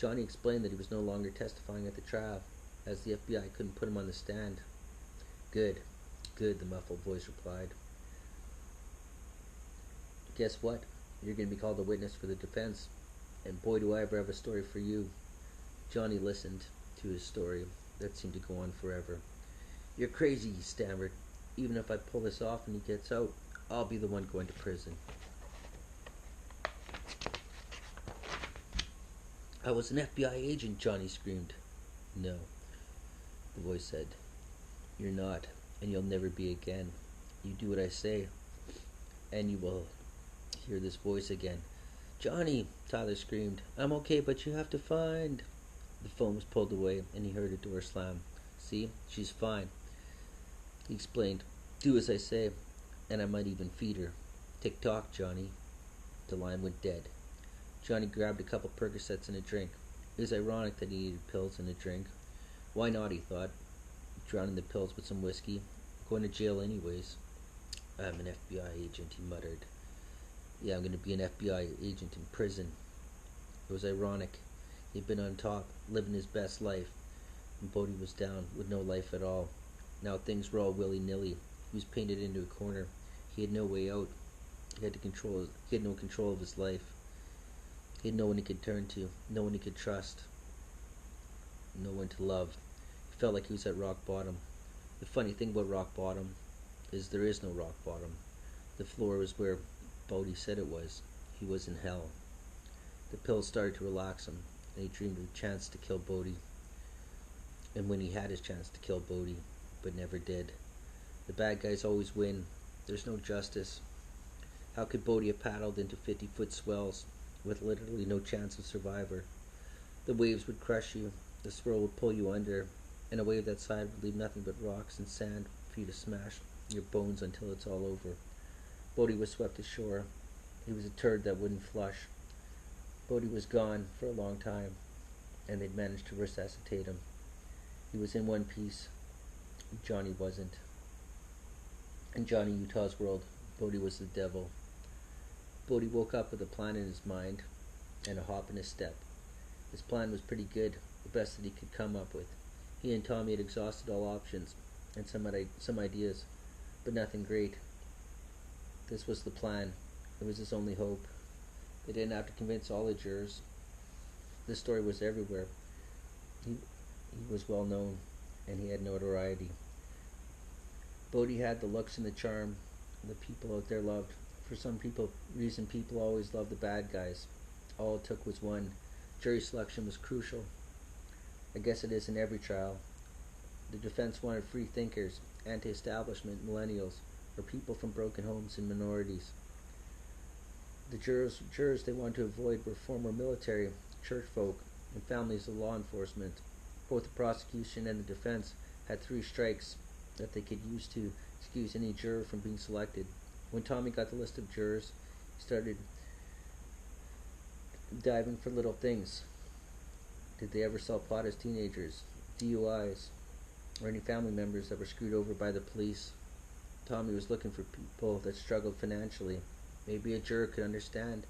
Johnny explained that he was no longer testifying at the trial, as the FBI couldn't put him on the stand. Good, good, the muffled voice replied. Guess what? You're going to be called a witness for the defense, and boy do I ever have a story for you. Johnny listened to his story that seemed to go on forever. You're crazy, he stammered. Even if I pull this off and he gets out, I'll be the one going to prison. I was an FBI agent, Johnny screamed. No, the voice said. You're not, and you'll never be again. You do what I say, and you will hear this voice again. Johnny, Tyler screamed. I'm okay, but you have to find... The phone was pulled away, and he heard a door slam. See, she's fine, he explained. Do as I say, and I might even feed her. Tick-tock, Johnny. The line went dead. Johnny grabbed a couple Percocets and a drink. It was ironic that he needed pills and a drink. Why not, he thought, drowning the pills with some whiskey. Going to jail anyways. I'm an FBI agent, he muttered. Yeah, I'm going to be an FBI agent in prison. It was ironic. He'd been on top, living his best life, and Bodhi was down with no life at all. Now things were all willy-nilly. He was painted into a corner. He had no way out. He had no control of his life. He had no one he could turn to, no one he could trust, no one to love. He felt like he was at rock bottom. The funny thing about rock bottom is there is no rock bottom. The floor was where Bodhi said it was. He was in hell. The pills started to relax him, and he dreamed of a chance to kill Bodhi. And when he had his chance to kill Bodhi, but never did. The bad guys always win. There's no justice. How could Bodhi have paddled into 50-foot swells with literally no chance of survivor? The waves would crush you, the swirl would pull you under, and a wave that side would leave nothing but rocks and sand for you to smash your bones until it's all over. Bodhi was swept ashore. He was a turd that wouldn't flush. Bodhi was gone for a long time, and they'd managed to resuscitate him. He was in one piece. Johnny wasn't. In Johnny Utah's world, Bodhi was the devil. Bodhi woke up with a plan in his mind and a hop in his step. His plan was pretty good, the best that he could come up with. He and Tommy had exhausted all options and some ideas, but nothing great. This was the plan. It was his only hope. They didn't have to convince all the jurors. This story was everywhere. He was well known, and he had notoriety. Bodhi had the looks and the charm the people out there loved. For some reason, people always loved the bad guys. All it took was one. Jury selection was crucial. I guess it is in every trial. The defense wanted free thinkers, anti-establishment, millennials, or people from broken homes and minorities. The jurors they wanted to avoid were former military, church folk, and families of law enforcement. Both the prosecution and the defense had 3 strikes that they could use to excuse any juror from being selected. When Tommy got the list of jurors, he started diving for little things. Did they ever sell pot as teenagers, DUIs, or any family members that were screwed over by the police? Tommy was looking for people that struggled financially. Maybe a juror could understand,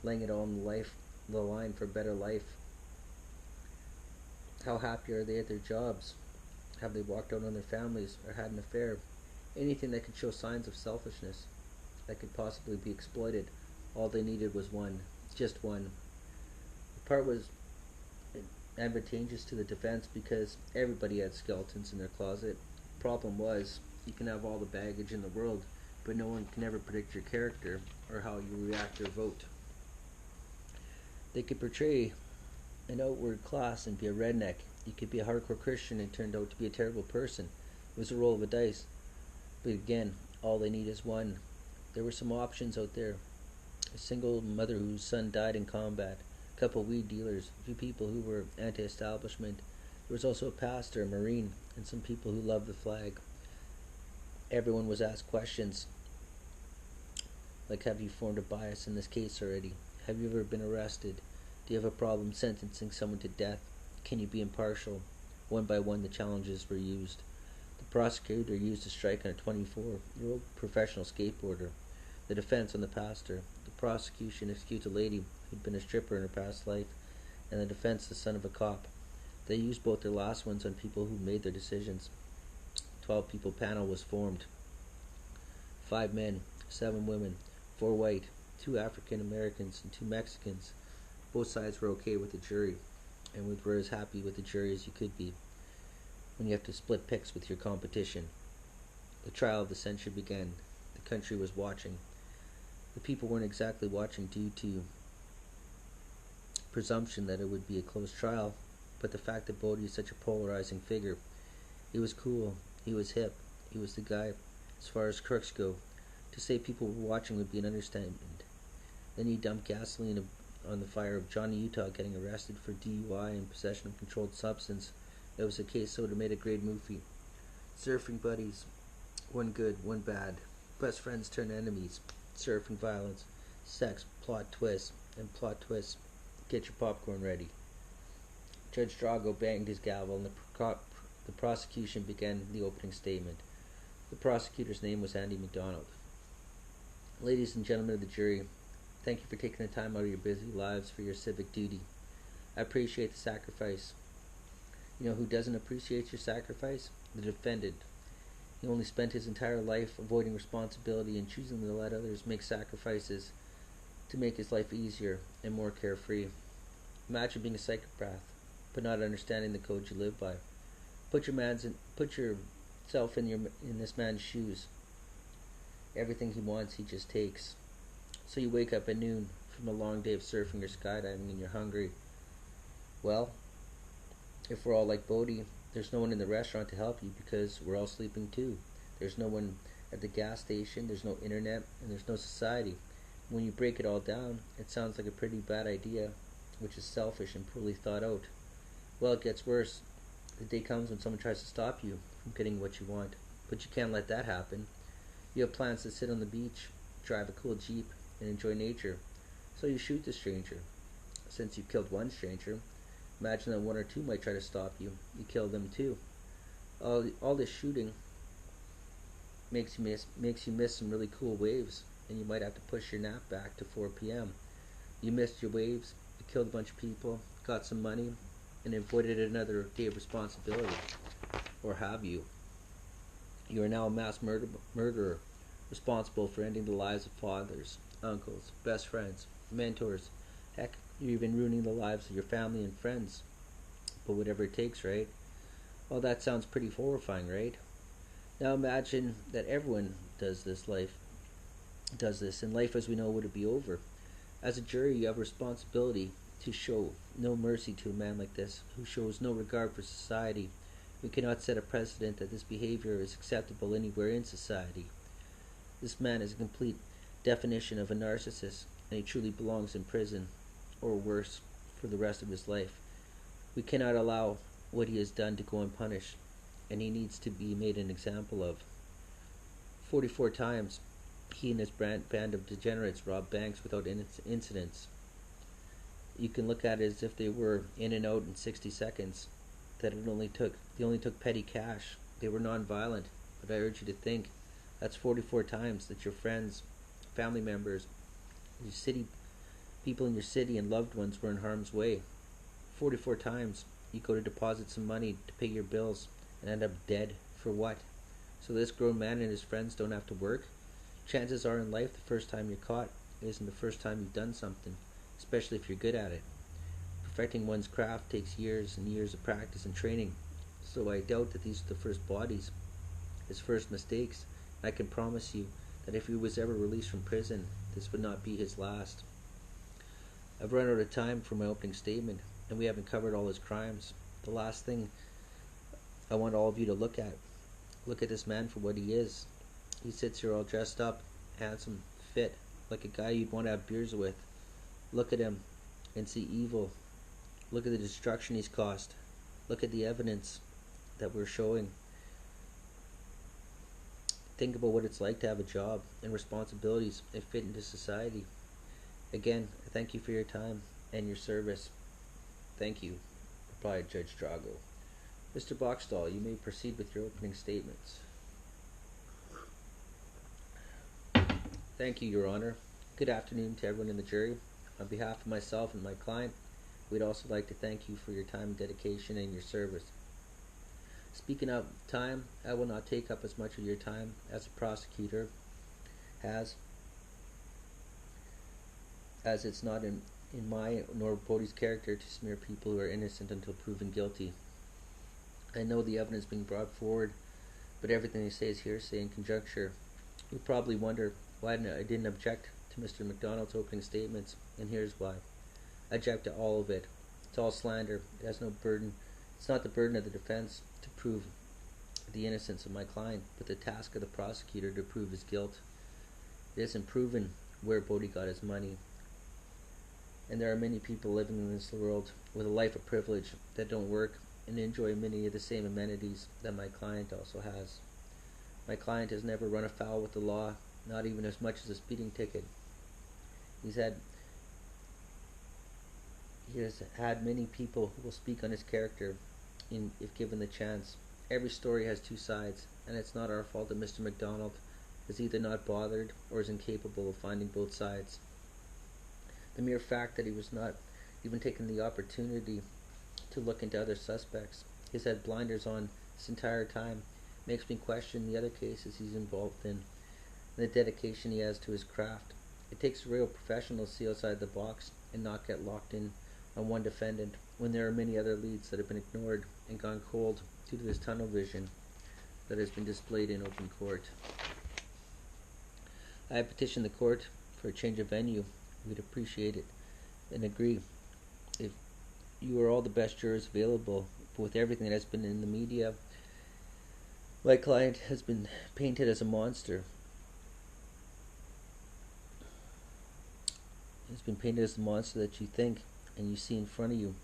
laying it all on the line for a better life. How happy are they at their jobs? Have they walked out on their families or had an affair? Anything that could show signs of selfishness that could possibly be exploited. All they needed was one, just one. The part was advantageous to the defense because everybody had skeletons in their closet. The problem was, you can have all the baggage in the world, but no one can ever predict your character or how you react or vote. They could portray an outward class and be a redneck. You could be a hardcore Christian and turned out to be a terrible person. It was a roll of a dice. But again, all they need is one. There were some options out there. A single mother whose son died in combat, a couple weed dealers, a few people who were anti-establishment. There was also a pastor, a Marine, and some people who loved the flag. Everyone was asked questions like, have you formed a bias in this case already? Have you ever been arrested? Do you have a problem sentencing someone to death? Can you be impartial? One by one, the challenges were used. The prosecutor used a strike on a 24-year-old professional skateboarder. The defense on the pastor. The prosecution accused a lady who'd been a stripper in her past life and the defense the son of a cop. They used both their last ones on people who made their decisions. 12-people panel was formed. 5 men, 7 women, 4 white, 2 African Americans, and 2 Mexicans. Both sides were okay with the jury, and were as happy with the jury as you could be when you have to split picks with your competition. The trial of the century began. The country was watching. The people weren't exactly watching due to presumption that it would be a close trial, but the fact that Bodie is such a polarizing figure. He was cool. He was hip. He was the guy. As far as crooks go, to say people were watching would be an understatement. Then he dumped gasoline on the fire of Johnny Utah getting arrested for DUI and possession of controlled substance. It was a case so it would have made a great movie. Surfing buddies. One good, one bad. Best friends turn enemies. Surfing violence. Sex, plot twists, and plot twists. Get your popcorn ready. Judge Drago banged his gavel and the prosecution began the opening statement. The prosecutor's name was Andy McDonald. Ladies and gentlemen of the jury, thank you for taking the time out of your busy lives for your civic duty. I appreciate the sacrifice. You know who doesn't appreciate your sacrifice? The defendant. He only spent his entire life avoiding responsibility and choosing to let others make sacrifices to make his life easier and more carefree. Imagine being a psychopath, but not understanding the code you live by. Put yourself in this man's shoes. Everything he wants, he just takes. So you wake up at noon from a long day of surfing or skydiving and you're hungry. Well, if we're all like Bodie, there's no one in the restaurant to help you because we're all sleeping too. There's no one at the gas station, there's no internet, and there's no society. When you break it all down, it sounds like a pretty bad idea, which is selfish and poorly thought out. Well, it gets worse. The day comes when someone tries to stop you from getting what you want, but you can't let that happen. You have plans to sit on the beach, drive a cool Jeep, and enjoy nature. So you shoot the stranger. Since you killed one stranger, imagine that 1 or 2 might try to stop you. You kill them too. All this shooting makes you miss some really cool waves, and you might have to push your nap back to 4 p.m. You missed your waves, you killed a bunch of people, got some money, and avoided another day of responsibility. Or have you? You are now a mass murderer, responsible for ending the lives of fathers, uncles, best friends, mentors. Heck, you're even ruining the lives of your family and friends. But whatever it takes, right? Well, that sounds pretty horrifying, right? Now imagine that everyone does this, and life as we know would be over. As a jury, you have a responsibility to show no mercy to a man like this, who shows no regard for society. We cannot set a precedent that this behavior is acceptable anywhere in society. This man is a complete definition of a narcissist, and he truly belongs in prison, or worse, for the rest of his life. We cannot allow what he has done to go unpunished, and he needs to be made an example of. 44 times, he and his band of degenerates robbed banks without incidents. You can look at it as if they were in and out in 60 seconds. They only took petty cash. They were non-violent. But I urge you to think, that's 44 times that your friends, family members, people in your city and loved ones were in harm's way. 44 times you go to deposit some money to pay your bills and end up dead. For what? So this grown man and his friends don't have to work? Chances are in life the first time you're caught isn't the first time you've done something, especially if you're good at it. Perfecting one's craft takes years and years of practice and training, so I doubt that these are the first bodies, his first mistakes. I can promise you that if he was ever released from prison, this would not be his last. I've run out of time for my opening statement, and we haven't covered all his crimes. The last thing I want all of you to look at this man for what he is. He sits here all dressed up, handsome, fit, like a guy you'd want to have beers with. Look at him and see evil. Look at the destruction he's caused. Look at the evidence that we're showing. Think about what it's like to have a job and responsibilities and fit into society. Again, thank you for your time and your service. Thank you, replied Judge Drago. Mr. Boxstall, you may proceed with your opening statements. Thank you, Your Honor. Good afternoon to everyone in the jury. On behalf of myself and my client, We'd also like to thank you for your time, dedication, and your service. Speaking of time, I will not take up as much of your time as the prosecutor has, as it's not in my nor Bodhi's character to smear people who are innocent until proven guilty. I know the evidence being brought forward, but everything they say is hearsay and conjecture. You probably wonder why I didn't object to Mr. MacDonald's opening statements, and here's why. I object to all of it. It's all slander. It has no burden. It's not the burden of the defense to prove the innocence of my client, but the task of the prosecutor to prove his guilt. It isn't proven where Bodhi got his money. And there are many people living in this world with a life of privilege that don't work and enjoy many of the same amenities that my client also has. My client has never run afoul with the law, not even as much as a speeding ticket. He has had many people who will speak on his character if given the chance. Every story has two sides, and it's not our fault that Mr. MacDonald is either not bothered or is incapable of finding both sides. The mere fact that he was not even taking the opportunity to look into other suspects, he's had blinders on this entire time, makes me question the other cases he's involved in, and the dedication he has to his craft. It takes a real professional to see outside the box and not get locked in on one defendant when there are many other leads that have been ignored and gone cold due to this tunnel vision that has been displayed in open court. I have petitioned the court for a change of venue. We'd appreciate it and agree. If you are all the best jurors available, but with everything that has been in the media, my client has been painted as a monster. He's been painted as the monster that you think and you see in front of you.